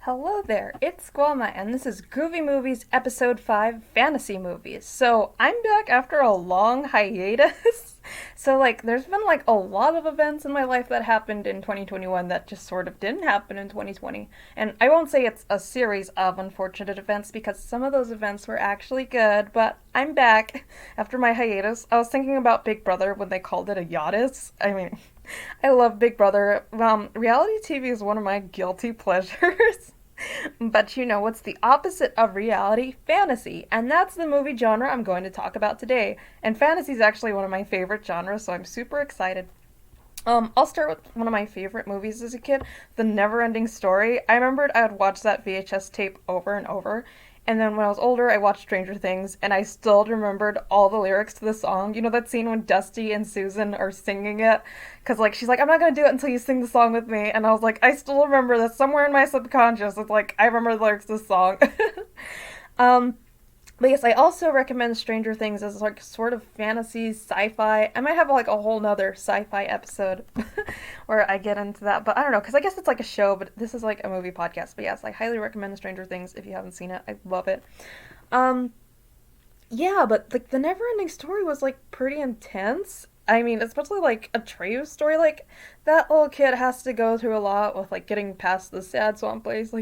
Hello there, it's Squalma, and this is Groovy Movies Episode 5 Fantasy Movies. So, I'm back after a long hiatus. There's been, a lot of events in my life that happened in 2021 that just sort of didn't happen in 2020. And I won't say it's a series of unfortunate events because some of those events were actually good, but I'm back after my hiatus. I was thinking about Big Brother when they called it a yachtis. I love Big Brother. Reality TV is one of my guilty pleasures. But you know what's the opposite of reality? Fantasy. And that's the movie genre I'm going to talk about today. And fantasy is actually one of my favorite genres, so I'm super excited. I'll start with one of my favorite movies as a kid, The Never-Ending Story. I remembered I would watch that VHS tape over and over. And then when I was older, I watched Stranger Things, and I still remembered all the lyrics to the song. You know that scene when Dusty and Susan are singing it? Because, she's like, I'm not going to do it until you sing the song with me. And I was like, I still remember that somewhere in my subconscious. It's like, I remember the lyrics to the song. um, but yes, I also recommend Stranger Things as sort of fantasy, sci-fi. I might have a whole nother sci-fi episode where I get into that. But I don't know, because I guess it's like a show, but this is like a movie podcast. But yes, I highly recommend Stranger Things if you haven't seen it. I love it. Um, yeah, but the never-ending story was pretty intense. I mean, especially Atreus' story, that little kid has to go through a lot with getting past the sad swamp place,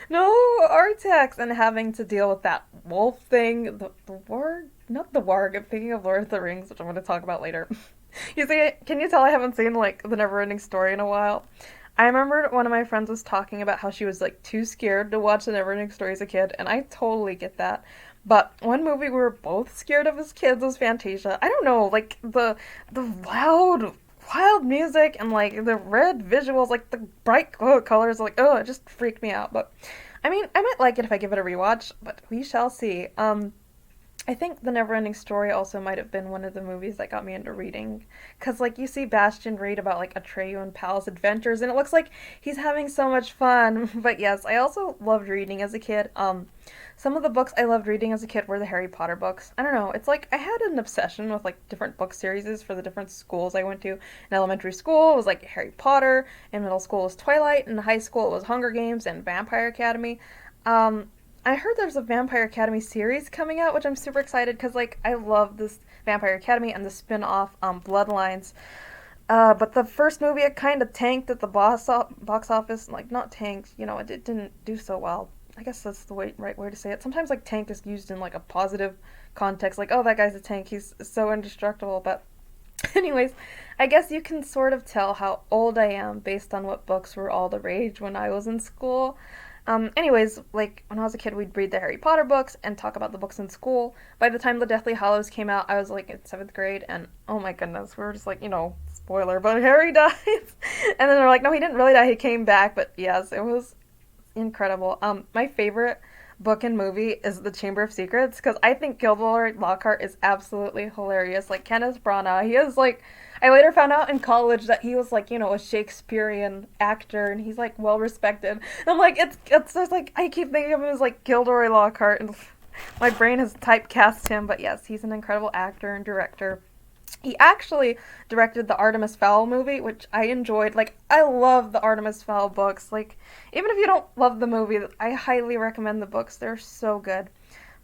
no Artax, and having to deal with that wolf thing, the warg, not the warg. I'm thinking of Lord of the Rings, which I'm going to talk about later. You see, can you tell I haven't seen the never-ending story in a while? I remember one of my friends was talking about how she was too scared to watch the Neverending Story as a kid, and I totally get that. But one movie we were both scared of as kids was Fantasia. I don't know, the loud, wild music and the red visuals, the bright colors, oh, it just freaked me out. But I mean, I might like it if I give it a rewatch, but we shall see. I think The Neverending Story also might have been one of the movies that got me into reading. Because, you see Bastian read about, Atreyu and Pal's adventures, and it looks like he's having so much fun. But yes, I also loved reading as a kid. Some of the books I loved reading as a kid were the Harry Potter books. I don't know, it's I had an obsession with, different book series for the different schools I went to. In elementary school, it was, Harry Potter. In middle school, it was Twilight. In high school, it was Hunger Games and Vampire Academy. I heard there's a Vampire Academy series coming out, which I'm super excited because, I love this Vampire Academy and the spin-off, Bloodlines. But the first movie, it kind of tanked at the box office. Not tanked, it didn't do so well. I guess that's the right way to say it. Sometimes, tanked is used in, a positive context. Oh, that guy's a tank. He's so indestructible. But anyways, I guess you can sort of tell how old I am based on what books were all the rage when I was in school. Anyways, when I was a kid, we'd read the Harry Potter books and talk about the books in school. By the time the Deathly Hallows came out, I was, in 7th grade, and oh my goodness, we were just spoiler, but Harry dies. And then they're like, no, he didn't really die, he came back, but yes, it was incredible. My favorite book and movie is The Chamber of Secrets, because I think Gilderoy Lockhart is absolutely hilarious. Kenneth Branagh, he is, I later found out in college that he was a Shakespearean actor and he's well respected. And I'm it's just I keep thinking of him as Gilderoy Lockhart and my brain has typecast him, but yes, he's an incredible actor and director. He actually directed the Artemis Fowl movie, which I enjoyed. I love the Artemis Fowl books. Even if you don't love the movie, I highly recommend the books. They're so good.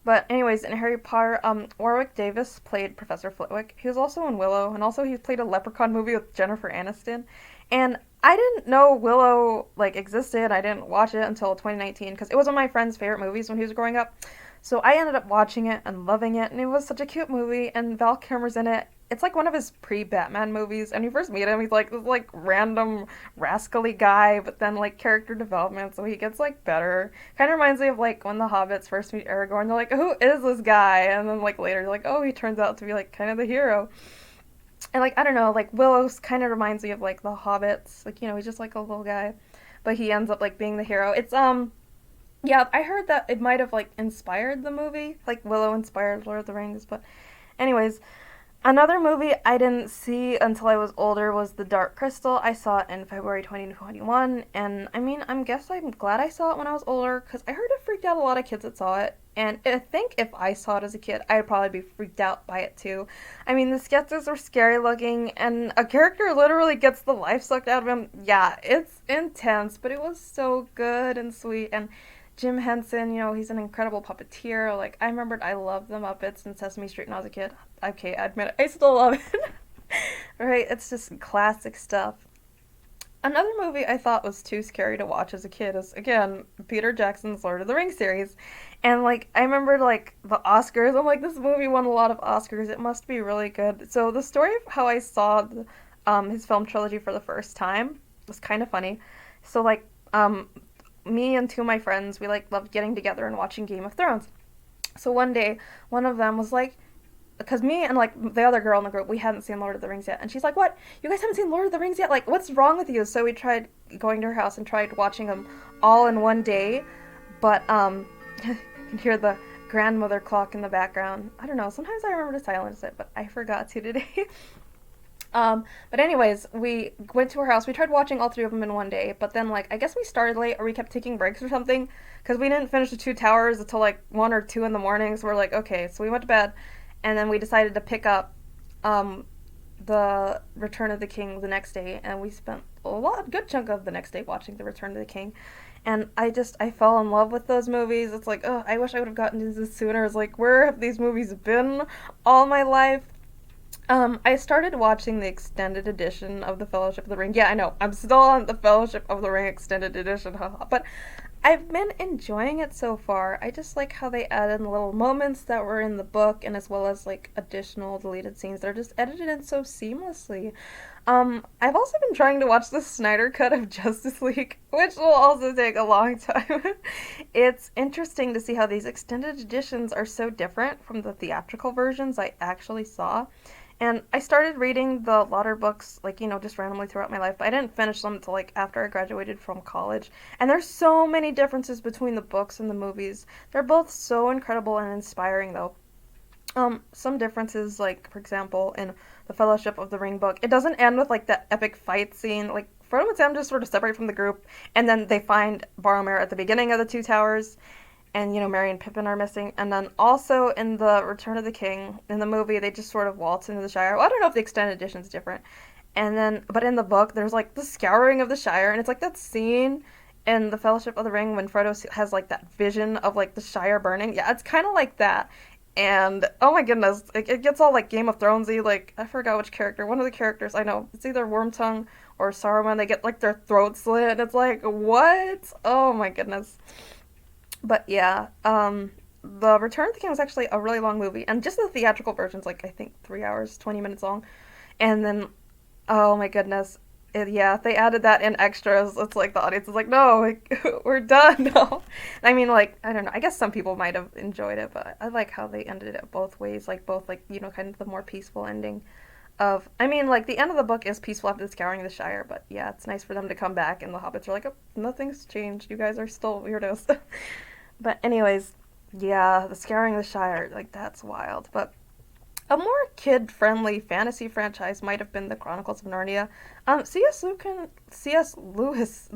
But anyways, in Harry Potter, Warwick Davis played Professor Flitwick. He was also in Willow, and also he played a Leprechaun movie with Jennifer Aniston. And I didn't know Willow, existed. I didn't watch it until 2019, because it was one of my friend's favorite movies when he was growing up. So I ended up watching it and loving it, and it was such a cute movie, and Val Kilmer's in it. It's one of his pre-Batman movies, and you first meet him, he's this random rascally guy, but then character development, so he gets better. Kind of reminds me of when the Hobbits first meet Aragorn, they're who is this guy? And then later you're oh, he turns out to be kind of the hero. And I don't know, Willow's kind of reminds me of the Hobbits, he's just a little guy, but he ends up being the hero. It's yeah, I heard that it might have inspired the movie, Willow inspired Lord of the Rings, but anyways, Another movie I didn't see until I was older was The Dark Crystal. I saw it in February 2021, and I mean, I'm glad I saw it when I was older because I heard it freaked out a lot of kids that saw it. And I think if I saw it as a kid, I'd probably be freaked out by it too. I mean, the sketches were scary looking, and a character literally gets the life sucked out of him. Yeah, it's intense, but it was so good and sweet. And Jim Henson, he's an incredible puppeteer. Like, I remembered I loved the Muppets and Sesame Street when I was a kid. Okay, I admit it, I still love it. Right? It's just classic stuff. Another movie I thought was too scary to watch as a kid is, again, Peter Jackson's Lord of the Rings series. And, like, I remember, like, the Oscars. I'm like, this movie won a lot of Oscars. It must be really good. So, the story of how I saw his film trilogy for the first time was kind of funny. So, like, me and two of my friends, we like loved getting together and watching Game of Thrones. So one day, one of them was like, because me and like the other girl in the group, we hadn't seen Lord of the Rings yet, and she's like, "What? You guys haven't seen Lord of the Rings yet? Like, what's wrong with you?" So we tried going to her house and tried watching them all in one day, but you can hear the grandmother clock in the background. I don't know. Sometimes I remember to silence it, but I forgot to today. But anyways, we went to her house. We tried watching all three of them in one day, but then like I guess we started late or we kept taking breaks or something because we didn't finish the Two Towers until like 1 or 2 in the morning. So we're like, okay, so we went to bed, and then we decided to pick up um, the Return of the King the next day, and we spent good chunk of the next day watching the Return of the King. And I fell in love with those movies. It's like, oh, I wish I would have gotten into this sooner. It's like, where have these movies been all my life? I started watching the extended edition of The Fellowship of the Ring. Yeah, I know. I'm still on the Fellowship of the Ring extended edition, haha. But I've been enjoying it so far. I just like how they added little moments that were in the book and as well as like additional deleted scenes that are just edited in so seamlessly. I've also been trying to watch the Snyder Cut of Justice League, which will also take a long time. It's interesting to see how these extended editions are so different from the theatrical versions I actually saw. And I started reading the latter books, like, just randomly throughout my life, but I didn't finish them until, like, after I graduated from college. And there's so many differences between the books and the movies. They're both so incredible and inspiring, though. Some differences, like, for example, in the Fellowship of the Ring book, it doesn't end with, like, that epic fight scene. Like, Frodo and Sam just sort of separate from the group, and then they find Boromir at the beginning of the Two Towers, and Merry and Pippin are missing. And then also in the Return of the King, in the movie, they just sort of waltz into the Shire. Well, I don't know if the extended edition is different. And then, but in the book, there's like the scouring of the Shire, and it's like that scene in the Fellowship of the Ring when Frodo has like that vision of like the Shire burning. Yeah, it's kind of like that. And oh my goodness, it gets all like Game of Thronesy. Like I forgot which character. One of the characters I know, it's either Wormtongue or Saruman. They get like their throat slit, and it's like what? Oh my goodness. But yeah, the Return of the King was actually a really long movie, and just the theatrical version's like I think 3 hours, 20 minutes long, and then oh my goodness, yeah, they added that in extras. It's like the audience is like, no, like, we're done. No, I mean like I don't know. I guess some people might have enjoyed it, but I like how they ended it both ways, like both like kind of the more peaceful ending. I mean, like the end of the book is peaceful after the scouring of the Shire, but yeah, it's nice for them to come back, and the hobbits are like, oh, nothing's changed. You guys are still weirdos. But anyways, yeah, the Scouring of the Shire, like that's wild. But a more kid-friendly fantasy franchise might have been the Chronicles of Narnia. C.S. Lewis,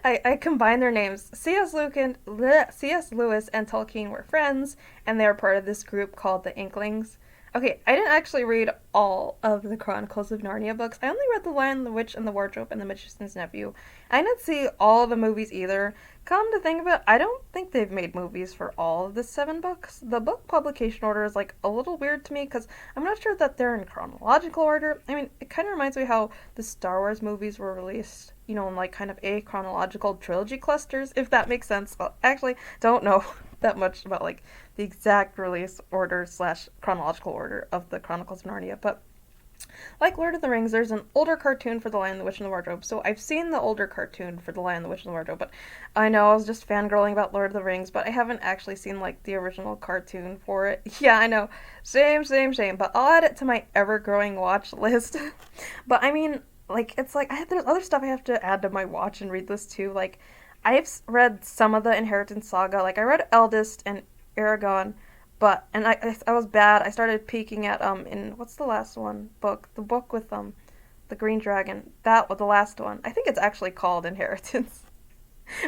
I combined their names. C.S. Lewis and Tolkien were friends, and they were part of this group called the Inklings. Okay, I didn't actually read all of the Chronicles of Narnia books. I only read The Lion, the Witch, and the Wardrobe, and The Magician's Nephew. I didn't see all the movies either. Come to think of it, I don't think they've made movies for all of the 7 books. The book publication order is like a little weird to me because I'm not sure that they're in chronological order. I mean, it kind of reminds me how the Star Wars movies were released, in like kind of a chronological trilogy clusters, if that makes sense. Well, actually, don't know that much about like the exact release order slash chronological order of the Chronicles of Narnia, but like Lord of the Rings, there's an older cartoon for The Lion, the Witch, and the Wardrobe. So I've seen the older cartoon for The Lion, the Witch, and the Wardrobe, but I know I was just fangirling about Lord of the Rings, but I haven't actually seen like the original cartoon for it. Yeah, I know. Shame, shame, shame. But I'll add it to my ever-growing watch list. But I mean, like, it's like there's other stuff I have to add to my watch and read list too. Like, I've read some of the Inheritance Saga. Like, I read Eldest and Aragon. and I was bad. I started peeking at in what's the last one book? The book with the green dragon. That was the last one. I think it's actually called Inheritance.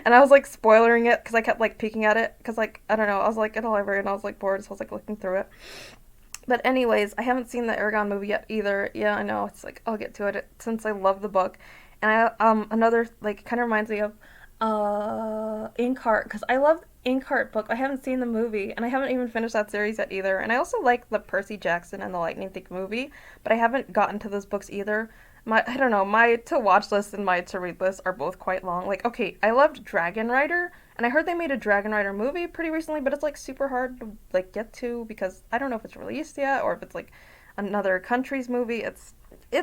And I was like spoiling it because I kept like peeking at it because like I don't know, I was like in a library and I was like bored, so I was like looking through it. But anyways, I haven't seen the Aragon movie yet either. Yeah, I know. It's like I'll get to it since I love the book. And I another like kind of reminds me of Inkheart because I love Inkheart book. I haven't seen the movie and I haven't even finished that series yet either. And I also like the Percy Jackson and the Lightning Thief movie, but I haven't gotten to those books either. My I don't know, my to watch list and my to read list are both quite long. Like okay, I loved Dragon Rider and I heard they made a Dragon Rider movie pretty recently, but it's like super hard to like get to because I don't know if it's released yet or if it's like another country's movie. It's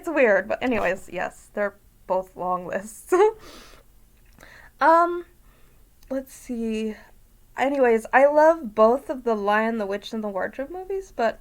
weird, but anyways, yes, they're both long lists. um, let's see. Anyways, I love both of the Lion, the Witch, and the Wardrobe movies, but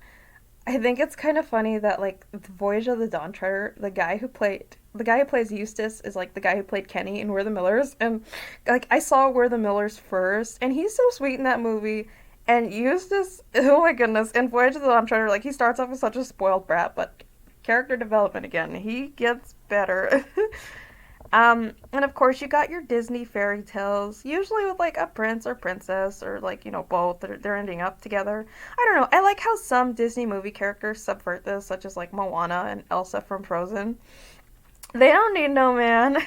I think it's kind of funny that like the Voyage of the Dawn Treader, the guy who plays Eustace is like the guy who played Kenny in We're the Millers, and like I saw We're the Millers first, and he's so sweet in that movie. And Eustace, oh my goodness, in Voyage of the Dawn Treader, like he starts off as such a spoiled brat, but character development again, he gets better. And of course you got your Disney fairy tales, usually with like a prince or princess or like, you know, both. They're ending up together. I don't know. I like how some Disney movie characters subvert this, such as like Moana and Elsa from Frozen. They don't need no man.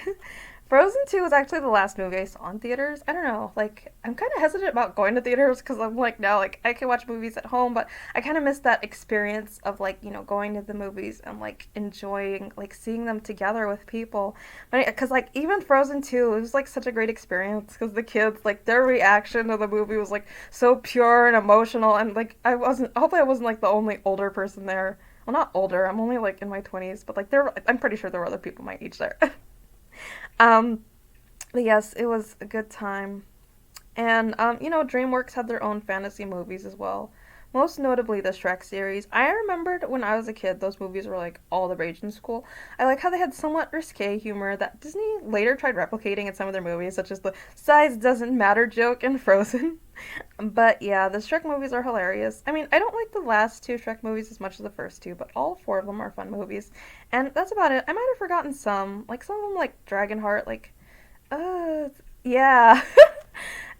Frozen 2 was actually the last movie I saw in theaters. I don't know, like, I'm kind of hesitant about going to theaters because I'm like, now, like, I can watch movies at home, but I kind of miss that experience of, like, you know, going to the movies and, like, enjoying, like, seeing them together with people. But, because, like, even Frozen 2, it was, like, such a great experience because the kids, like, their reaction to the movie was, like, so pure and emotional, and, like, hopefully I wasn't, like, the only older person there. Well, not older, I'm only, like, in my 20s, but, like, I'm pretty sure there were other people my age there. Um, but yes, it was a good time. And, you know, DreamWorks had their own fantasy movies as well. Most notably the Shrek series. I remembered when I was a kid, those movies were like all the rage in school. I like how they had somewhat risque humor that Disney later tried replicating in some of their movies, such as the size doesn't matter joke in Frozen. But yeah, the Shrek movies are hilarious. I mean, I don't like the last two Shrek movies as much as the first two, but all four of them are fun movies. And that's about it. I might have forgotten some. Like some of them like Dragonheart, like uh yeah.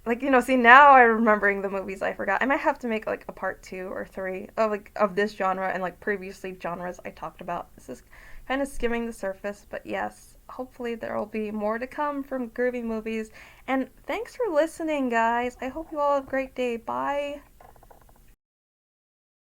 Like, you know, see now I'm remembering the movies I forgot. I might have to make like a part two or three of like of this genre and like previously genres I talked about. This is kind of skimming the surface, but yes, hopefully there will be more to come from Groovy Movies. And thanks for listening, guys. I hope you all have a great day. Bye.